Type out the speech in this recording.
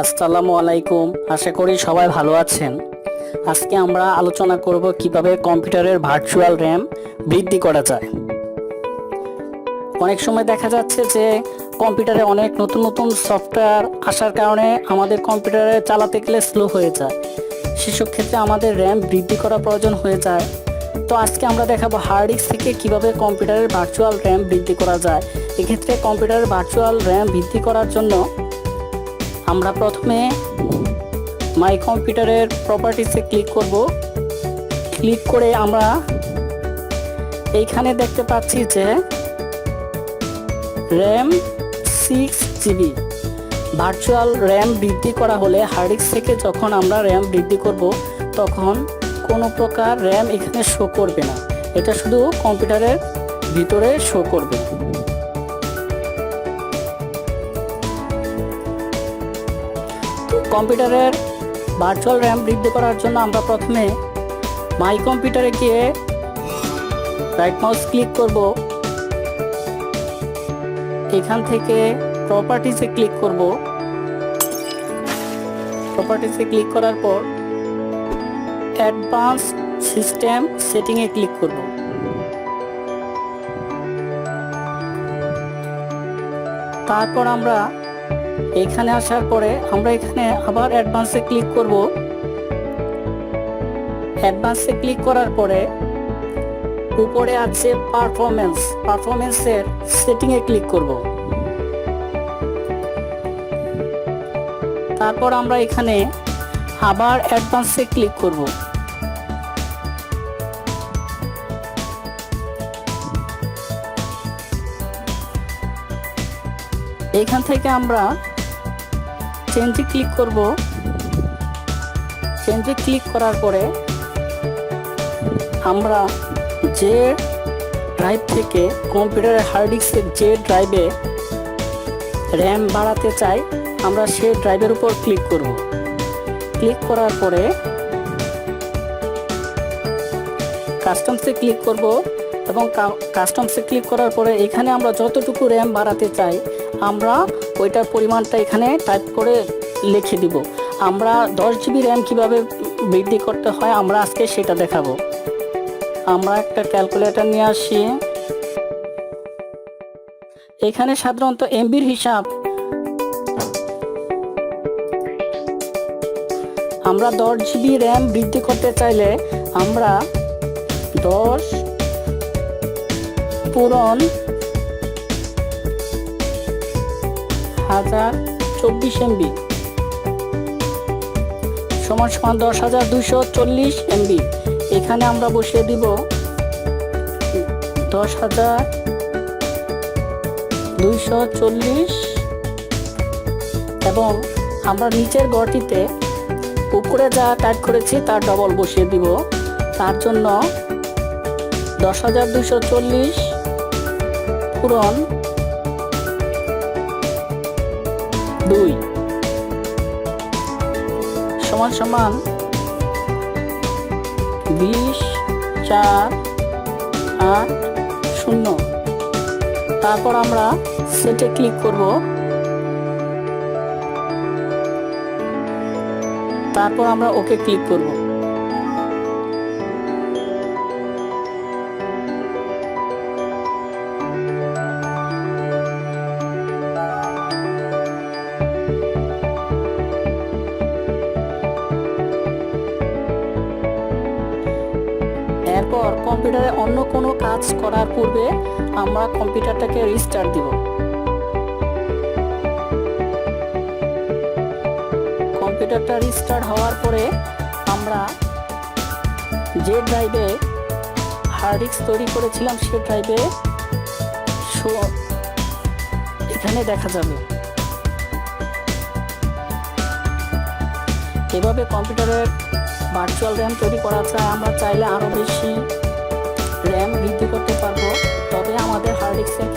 আসসালামু আলাইকুম, আশা করি সবাই ভালো আছেন। আজকে আমরা আলোচনা করব কিভাবে কম্পিউটারের ভার্চুয়াল র্যাম বৃদ্ধি করা যায়। অনেক সময় দেখা যাচ্ছে যে কম্পিউটারে অনেক নতুন নতুন সফটওয়্যার আসার কারণে আমাদের কম্পিউটারে চালাতে গেলে স্লো হয়ে যায়। সেসব ক্ষেত্রে আমাদের র্যাম বৃদ্ধি করা প্রয়োজন হয়ে যায়। তো আজকে আমরা দেখাবো হার্ড ডিস্ক থেকে কিভাবে কম্পিউটারের ভার্চুয়াল র্যাম বৃদ্ধি করা যায়। এক্ষেত্রে কম্পিউটারের ভার্চুয়াল র্যাম বৃদ্ধি করার জন্য আমরা প্রথমে মাই কম্পিউটারের প্রপার্টিসে ক্লিক করব। ক্লিক করে আমরা এইখানে দেখতে পাচ্ছি যে র্যাম 6 GB ভার্চুয়াল র্যাম বৃদ্ধি করা হলে হার্ড ডিস্ক থেকে যখন আমরা র্যাম বৃদ্ধি করব তখন কোনো প্রকার র্যাম এখানে শো করবে না, এটা শুধু কম্পিউটারের ভিতরে শো করবে। কম্পিউটারের ভার্চুয়াল র্যাম বৃদ্ধি করার জন্য আমরা প্রথমে মাই কম্পিউটারে গিয়ে রাইট মাউস ক্লিক করব। এখান থেকে প্রপার্টিসে ক্লিক করব। প্রপার্টিসে ক্লিক করার পর অ্যাডভান্স সিস্টেম সেটিংয়ে ক্লিক করব। তারপর আমরা এখানে আসার পরে আমরা এখানে আবার অ্যাডভান্সে ক্লিক করব। অ্যাডভান্সে ক্লিক করার পরে উপরে আছে পারফরমেন্সের সেটিংয়ে ক্লিক করব। তারপর আমরা এখানে আবার অ্যাডভান্সে ক্লিক করব। এখান থেকে আমরা চেঞ্জে ক্লিক করব। চেঞ্জে ক্লিক করার পরে আমরা যে ড্রাইভ থেকে কম্পিউটারের হার্ড ডিস্কের যে ড্রাইভে র্যাম বাড়াতে চাই আমরা সেই ড্রাইভের উপর ক্লিক করব। ক্লিক করার পরে কাস্টমসে ক্লিক করব এবং কাস্টমসে ক্লিক করার পরে এখানে আমরা যতটুকু র্যাম বাড়াতে চাই আমরা ওইটার পরিমাণটা এখানে টাইপ করে লিখে দিব। আমরা 10 GB র্যাম কীভাবে বৃদ্ধি করতে হয় আমরা আজকে সেটা দেখাবো। আমরা একটা ক্যালকুলেটর নিয়ে আসি। এখানে সাধারণত এমবির হিসাব আমরা 10 GB র্যাম বৃদ্ধি করতে চাইলে আমরা 10 পূরণ 1024 MB সমান 10,240 MB। এখানে আমরা বসিয়ে দিব 10,240 এবং আমরা নিচের ঘরটিতে উপরে যা টাইপ করেছি তার ডবল বসিয়ে দিব। তার জন্য 10,240 পূরণ 2 সমান সমান 20,480। তারপর আমরা সেটে ক্লিক করব। তারপর আমরা ওকে ক্লিক করব। এরপর কম্পিউটারে অন্য কোনো কাজ করার পূর্বে আমরা কম্পিউটারটাকে রিস্টার্ট দিব। কম্পিউটারটা রিস্টার্ট হওয়ার পরে আমরা যে ড্রাইভে হার্ড ডিস্ক তৈরি করেছিলাম সে ড্রাইভে এখানে দেখা যাবে। এভাবে কম্পিউটারের ভার্চুয়াল র্যাম তৈরি করা যায়। আমরা চাইলে আরও বেশি র্যাম বৃদ্ধি করতে পারবো, তবে আমাদের হার্ড ডিস্কের